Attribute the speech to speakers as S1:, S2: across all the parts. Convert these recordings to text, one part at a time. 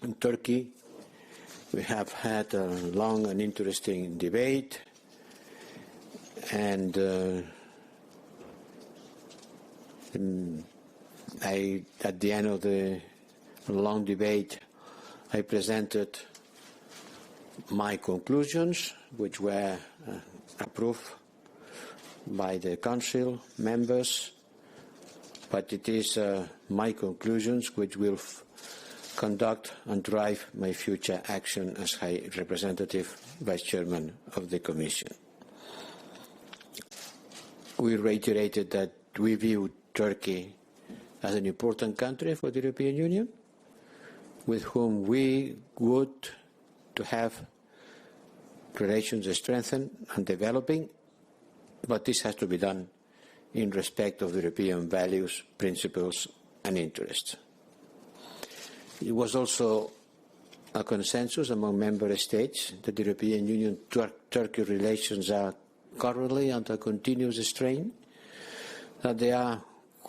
S1: In Turkey, we have had a long and interesting debate, and at the end of the long debate, I presented my conclusions, which were approved by the Council members, but it is my conclusions which will conduct and drive my future action as High Representative Vice Chairman of the Commission. We reiterated that we view Turkey as an important country for the European Union, with whom we would to have relations strengthened and developing, but this has to be done in respect of European values, principles and interests. It was also a consensus among member states that the European Union-Turkey relations are currently under continuous strain, that there are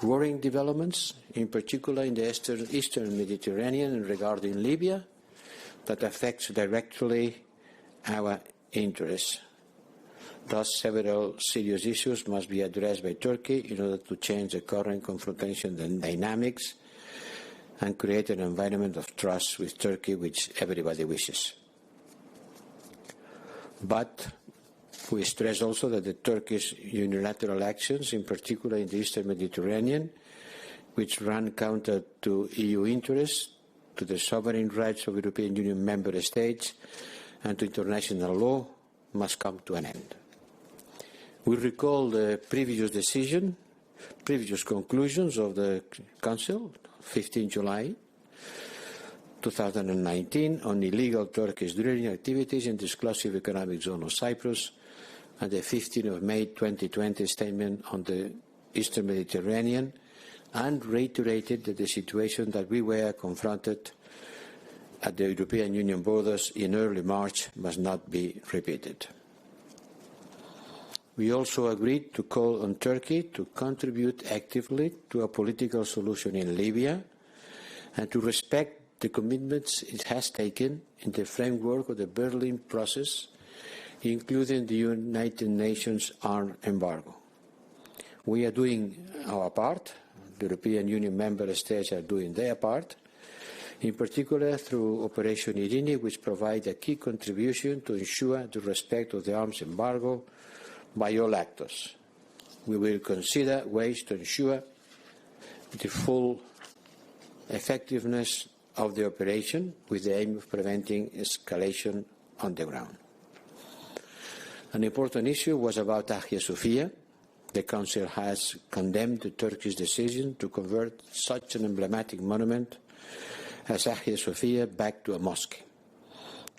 S1: worrying developments, in particular in the Eastern Mediterranean and regarding Libya, that affects directly our interests. Thus, several serious issues must be addressed by Turkey in order to change the current confrontation dynamics and create an environment of trust with Turkey, which everybody wishes. But we stress also that the Turkish unilateral actions, in particular in the Eastern Mediterranean, which run counter to EU interests, to the sovereign rights of European Union member states, and to international law, must come to an end. We recall the previous conclusions of the Council, 15 July 2019, on illegal Turkish drilling activities in the exclusive economic zone of Cyprus, and the 15th of May 2020 statement on the Eastern Mediterranean, and reiterated that the situation that we were confronted at the European Union borders in early March must not be repeated. We also agreed to call on Turkey to contribute actively to a political solution in Libya and to respect the commitments it has taken in the framework of the Berlin process, including the United Nations arms embargo. We are doing our part. The European Union member states are doing their part, in particular through Operation Irene, which provides a key contribution to ensure the respect of the arms embargo by all actors. We will consider ways to ensure the full effectiveness of the operation with the aim of preventing escalation on the ground. An important issue was about Hagia Sophia. The Council has condemned the Turkish decision to convert such an emblematic monument as Hagia Sophia back to a mosque.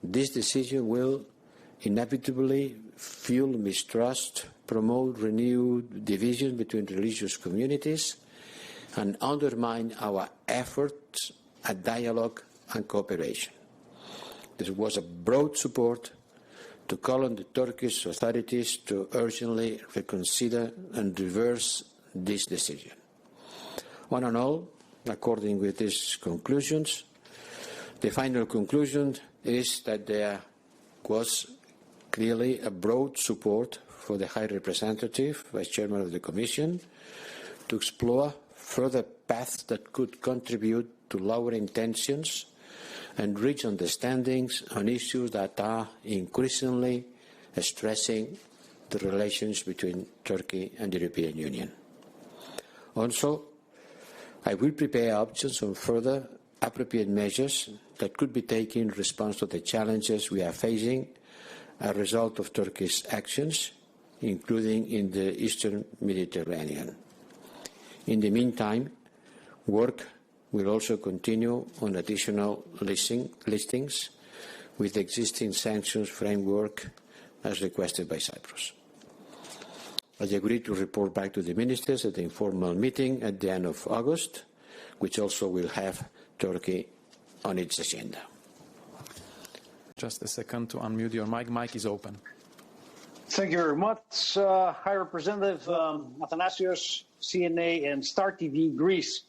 S1: This decision will inevitably fuel mistrust, promote renewed division between religious communities, and undermine our efforts at dialogue and cooperation. There was a broad support to call on the Turkish authorities to urgently reconsider and reverse this decision. One and all, according with these conclusions, the final conclusion is that there was clearly a broad support for the High Representative, Vice Chairman of the Commission, to explore further paths that could contribute to lowering tensions and reach understandings on issues that are increasingly stressing the relations between Turkey and the European Union. Also, I will prepare options on further appropriate measures that could be taken in response to the challenges we are facing as a result of Turkey's actions, including in the Eastern Mediterranean. In the meantime, work will also continue on additional listings with the existing sanctions framework as requested by Cyprus. I agreed to report back to the ministers at the informal meeting at the end of August, which also will have Turkey on its agenda.
S2: Just a second to unmute your mic. Mic is open.
S3: Thank you very much, High Representative Athanasios, CNA and Star TV Greece.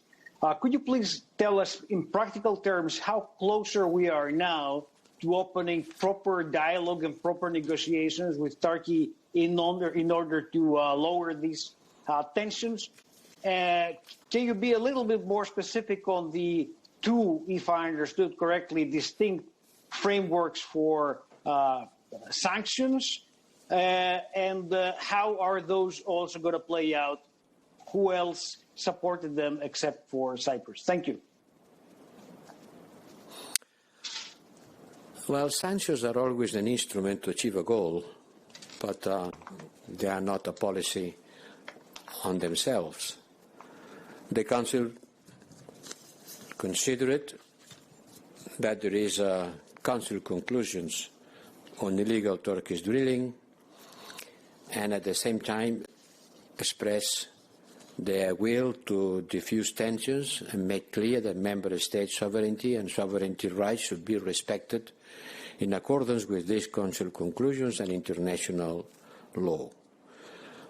S3: Could you please tell us in practical terms how closer we are now to opening proper dialogue and proper negotiations with Turkey in order to lower these tensions? Can you be a little bit more specific on the two, if I understood correctly, distinct frameworks for sanctions? And how are those also going to play out? Who else supported them except for Cyprus? Thank you.
S1: Well, sanctions are always an instrument to achieve a goal, but they are not a policy on themselves. The Council considered that there is Council conclusions on illegal Turkish drilling, and at the same time express their will to diffuse tensions and make clear that member state sovereignty and sovereignty rights should be respected in accordance with these Council conclusions and international law.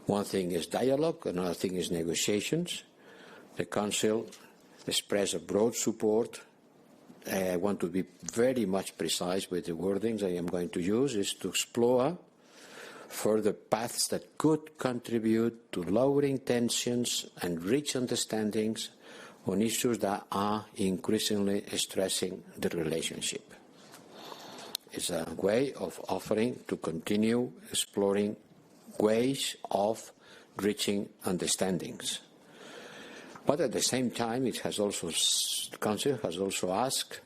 S1: One thing is dialogue, another thing is negotiations. The Council expressed a broad support. I want to be very much precise with the wordings I am going to use, is to explore further paths that could contribute to lowering tensions and reach understandings on issues that are increasingly stressing the relationship. It's a way of offering to continue exploring ways of reaching understandings. But at the same time, the Council has also asked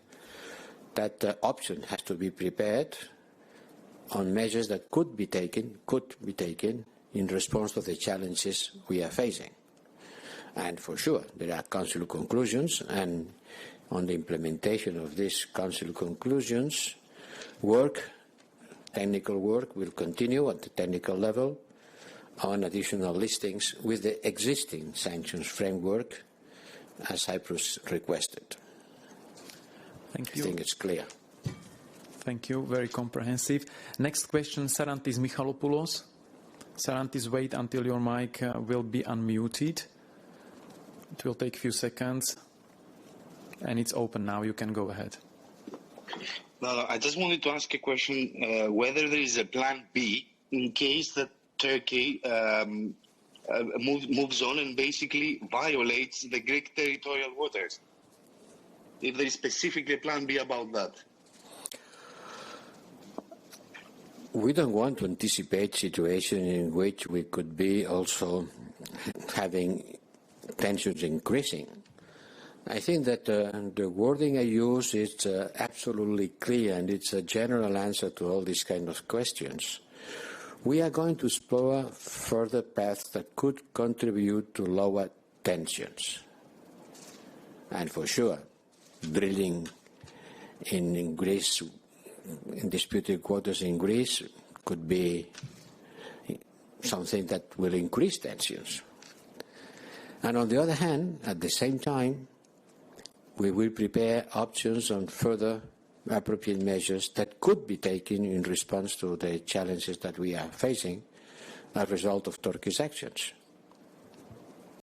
S1: that the option has to be prepared on measures that could be taken in response to the challenges we are facing. And for sure, there are Council conclusions, and on the implementation of these Council conclusions, technical work will continue at the technical level on additional listings with the existing sanctions framework as Cyprus requested.
S2: Thank you.
S1: I think it's clear.
S2: Thank you. Very comprehensive. Next question, Sarantis Michalopoulos. Sarantis, wait until your mic will be unmuted. It will take a few seconds. And it's open now. You can go ahead.
S4: No, I just wanted to ask a question, whether there is a plan B in case that Turkey moves on and basically violates the Greek territorial waters. If there is specifically a plan B about that.
S1: We don't want to anticipate situations in which we could be also having tensions increasing. I think that the wording I use is absolutely clear, and it's a general answer to all these kind of questions. We are going to explore further paths that could contribute to lower tensions. And for sure, drilling in Greece, in disputed waters in Greece, could be something that will increase tensions. And on the other hand, at the same time, we will prepare options on further appropriate measures that could be taken in response to the challenges that we are facing as a result of Turkey's actions.